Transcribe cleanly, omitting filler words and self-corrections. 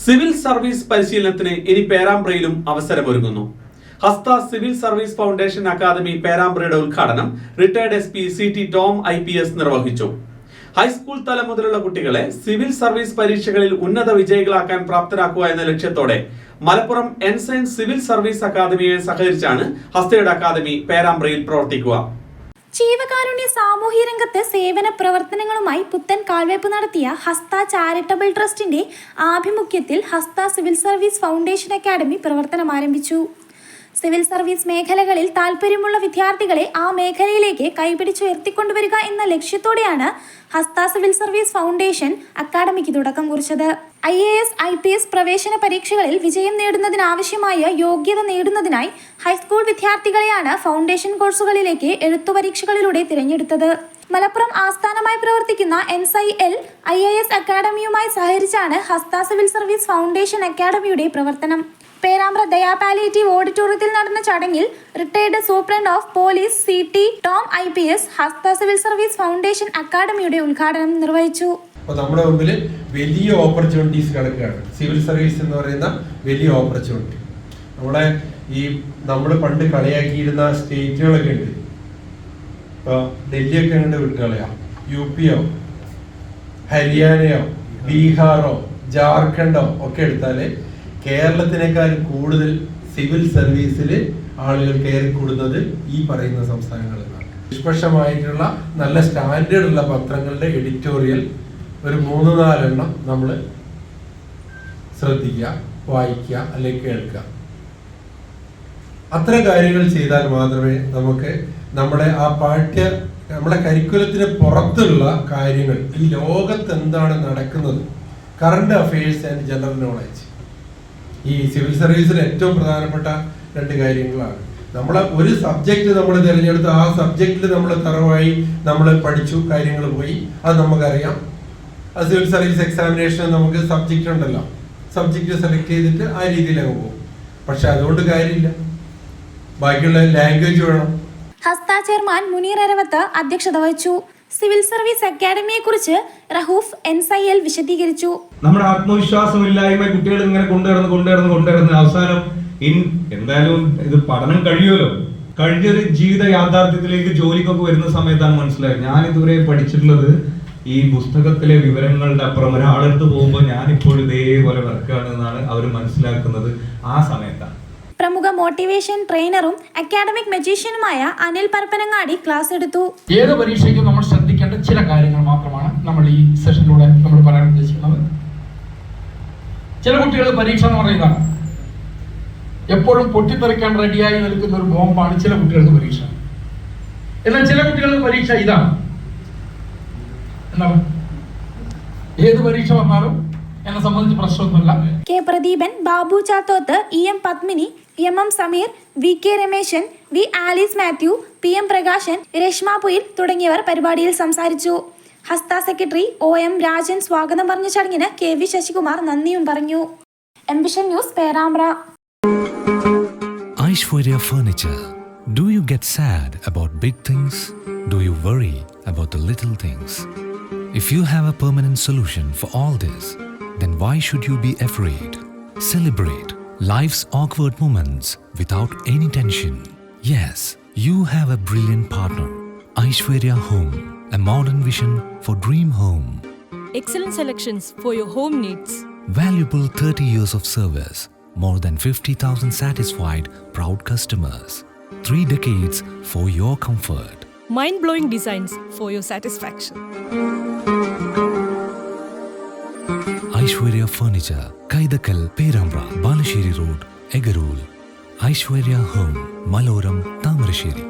Civil service പരിശീലനത്തിന് ഇനി പേരാമ്പ്രയിലും അവസരമൊരുങ്ങുന്നു. ഹസ്ത civil service foundation academy പേരാമ്പ്രയുടെ ഉദ്ഘാടനം retired SP CT Tom IPS നിർവഹിച്ചു. ഹൈസ്കൂൾ തലം മുതലുള്ള കുട്ടികളെ സിവിൽ സർവീസ് പരീക്ഷകളിൽ ഉന്നത വിജയികളാക്കാൻ പ്രാപ്തരാക്കുക എന്ന ലക്ഷ്യത്തോടെ മലപ്പുറം എൻസൈൻ സിവിൽ സർവീസ് അക്കാദമിയെ സഹകരിച്ചാണ് ഹസ്തയുടെ അക്കാദമി പേരാമ്പ്രയിൽ പ്രവർത്തിക്കുക. ജീവകാരുണ്യ സാമൂഹ്യ രംഗത്ത് സേവന പ്രവർത്തനങ്ങളുമായി പുത്തൻ കാൽവയ്പ് നടത്തിയ ഹസ്ത ചാരിറ്റബിൾ ട്രസ്റ്റിന്റെ ആഭിമുഖ്യത്തിൽ ഹസ്ത സിവിൽ സർവീസ് ഫൗണ്ടേഷൻ അക്കാദമി പ്രവർത്തനം ആരംഭിച്ചു. സിവിൽ സർവീസ് മേഖലകളിൽ താൽപ്പര്യമുള്ള വിദ്യാർത്ഥികളെ ആ മേഖലയിലേക്ക് കൈപിടിച്ചുയർത്തിക്കൊണ്ടുവരിക എന്ന ലക്ഷ്യത്തോടെയാണ് ഹസ്ത സിവിൽ സർവീസ് ഫൗണ്ടേഷൻ അക്കാദമിക്ക് തുടക്കം കുറിച്ചത്. IAS IPS പ്രവേശന പരീക്ഷകളിൽ വിജയം നേടുന്നതിനാവശ്യമായ യോഗ്യത നേടുന്നതിനായി ഹൈസ്കൂൾ വിദ്യാർത്ഥികളെയാണ് ഫൗണ്ടേഷൻ കോഴ്സുകളിലേക്ക് എഴുത്തു പരീക്ഷകളിലൂടെ തിരഞ്ഞെടുത്തത്. മലപ്പുറം ആസ്ഥാനമായി പ്രവർത്തിക്കുന്ന NSIL IAS അക്കാദമിയുമായി സഹകരിച്ചാണ് ഹസ്ത സിവിൽ സർവീസ് ഫൗണ്ടേഷൻ അക്കാദമിയുടെ പ്രവർത്തനം. പേരാമ്പ്ര ദയാ പാലിയേറ്റീവ് ഓഡിറ്റോറിയത്തിൽ നടന്ന ചടങ്ങിൽ retired superintendent of police CT Tom IPS Hasta civil service foundation അക്കാദമിയുടെ ഉദ്ഘാടനം നിർവഹിച്ചു. നമ്മുടെ മുമ്പിൽ വലിയ ഓപ്പർച്യൂണിറ്റീസ് കിടക്കുകയാണ്. സിവിൽ സർവീസ് എന്ന് പറയുന്ന വലിയ ഓപ്പർച്യൂണിറ്റി നമ്മൾ പണ്ട് കളിയാക്കിയിരുന്ന സ്റ്റേറ്റുകളൊക്കെ ഉണ്ട്. ഇപ്പോൾ ഡൽഹിയൊക്കെ കണ്ട് വിട്ടുകളയാ, UP ഹരിയാനയോ ബീഹാറോ ജാർഖണ്ഡോ ഒക്കെ എടുത്താല് കേരളത്തിനേക്കാൾ കൂടുതൽ സിവിൽ സർവീസിൽ ആളുകൾ കയറിക്കൂടുന്നത് ഈ പറയുന്ന സംസ്ഥാനങ്ങളിലാണ്. നിഷ്പക്ഷമായിട്ടുള്ള നല്ല സ്റ്റാൻഡേർഡ് ഉള്ള പത്രങ്ങളുടെ എഡിറ്റോറിയൽ ഒരു 3-4 എണ്ണം നമ്മൾ ശ്രദ്ധിക്കുക, വായിക്കുക, അല്ലെങ്കിൽ കേൾക്കുക. അത്ര കാര്യങ്ങൾ ചെയ്താൽ മാത്രമേ നമുക്ക് നമ്മുടെ കരിക്കുലത്തിന് പുറത്തുള്ള കാര്യങ്ങൾ, ഈ ലോകത്ത് എന്താണ് നടക്കുന്നത്, current affairs and general knowledge, ഈ സിവിൽ സർവീസിൽ ഏറ്റവും പ്രധാനപ്പെട്ട 2 കാര്യങ്ങളാണ്. ഒരു സബ്ജക്റ്റ് നമ്മൾ തിരഞ്ഞെടുത്ത് ആ സബ്ജക്റ്റിൽ നമ്മൾ തറവായി നമ്മൾ പഠിച്ചു, കാര്യങ്ങൾ പോയി, അത് നമുക്കറിയാം. ആ സിവിൽ സർവീസ് എക്സാമിനേഷൻ നമുക്ക് സബ്ജക്റ്റ് ഉണ്ടല്ലോ, സബ്ജക്റ്റ് സെലക്ട് ചെയ്തിട്ട് ആ രീതിയിലങ്ങ് പോകും. പക്ഷെ അതുകൊണ്ട് കാര്യമില്ല, ബാക്കിയുള്ള ലാംഗ്വേജ് വേണം. ഹസ്ത ചെയർമാൻ മുനീർ അരവത്ത് അധ്യക്ഷത വഹിച്ചു. സിവിൽ സർവീസ് അക്കാദമിയെ കുറിച്ച് റഹൂഫ് NSIL വിശദീകരിച്ചു. നമ്മുടെ ആത്മവിശ്വാസമില്ലായ്മ കുട്ടികൾ ഇങ്ങനെ കൊണ്ടുവരുന്ന അവസാനം എന്തായാലും ഇത് പഠനം കഴിയുമല്ലോ, കഴിഞ്ഞൊരു ജീവിത യാഥാർത്ഥ്യത്തിലേക്ക് ജോലിക്കൊക്കെ വരുന്ന സമയത്താണ് മനസ്സിലായത് ഞാൻ ഇതുവരെ പഠിച്ചിട്ടുള്ളത് ഈ പുസ്തകത്തിലെ വിവരങ്ങളുടെ അപ്പുറം ഒരാളെടുത്ത് പോകുമ്പോൾ ഞാൻ ഇപ്പോൾ ഇതേപോലെ വർക്കാണ് എന്നാണ് അവർ മനസ്സിലാക്കുന്നത്. ആ സമയത്താണ് പ്രമുഖ മോട്ടിവേഷൻ ട്രെയിനറും അക്കാഡമിക് മജീഷ്യനുമായ അനിൽ പരപ്പനങ്ങാടി ക്ലാസ് എടുത്തു. ഏത് പരീക്ഷയ്ക്കും നമ്മൾ ശ്രദ്ധിക്കേണ്ട ചില കാര്യങ്ങൾ മാത്രമാണ് നമ്മൾ ഈ സെഷനിലൂടെ നമ്മൾ പറയാൻ ഉദ്ദേശിക്കുന്നത്. ചില കുട്ടികൾ പരീക്ഷ എന്ന് പറയുന്നതാണ് എപ്പോഴും പൊട്ടിത്തെറിക്കാൻ റെഡിയായി നിൽക്കുന്ന ഒരു ബോംബാണ് ചില കുട്ടികൾക്ക് പരീക്ഷ. എന്നാൽ ചില കുട്ടികൾക്ക് പരീക്ഷ ഇതാണ്. എന്താണ് ഏത് പരീക്ഷ വന്നാലും എന്നെ സംബന്ധിച്ച് പ്രശ്നമൊന്നുമില്ല. K Pradeepan, Babu Chathoth, EM Padmini, MM Sameer, VK Rameshan, V Alice Mathew, PM Prakashan, Rashma Puyil തുടങ്ങിയവർ പരിപാടിയിൽ സംസാരിച്ചു. ഹസ്ത സെക്രട്ടറി OM രാജൻ സ്വാഗതം പറഞ്ഞ ചടങ്ങിന് KV ശശികുമാർ നന്ദിയും പറഞ്ഞു. M Vision News Perambra. Aishwarya Furniture. Do you get sad about big things? Do you worry about the little things? If you have a permanent solution for all this, then why should you be afraid? Celebrate life's awkward moments without any tension. Yes, you have a brilliant partner. Aishwarya Home, a modern vision for dream home. Excellent selections for your home needs. Valuable 30 years of service. More than 50,000 satisfied, proud customers. 3 decades for your comfort. Mind-blowing designs for your satisfaction. Aishwarya Furniture, Kaidakal, Perambra, Balashiri Road, Egarul. Aishwarya Home, Maloram, Tamarasheri.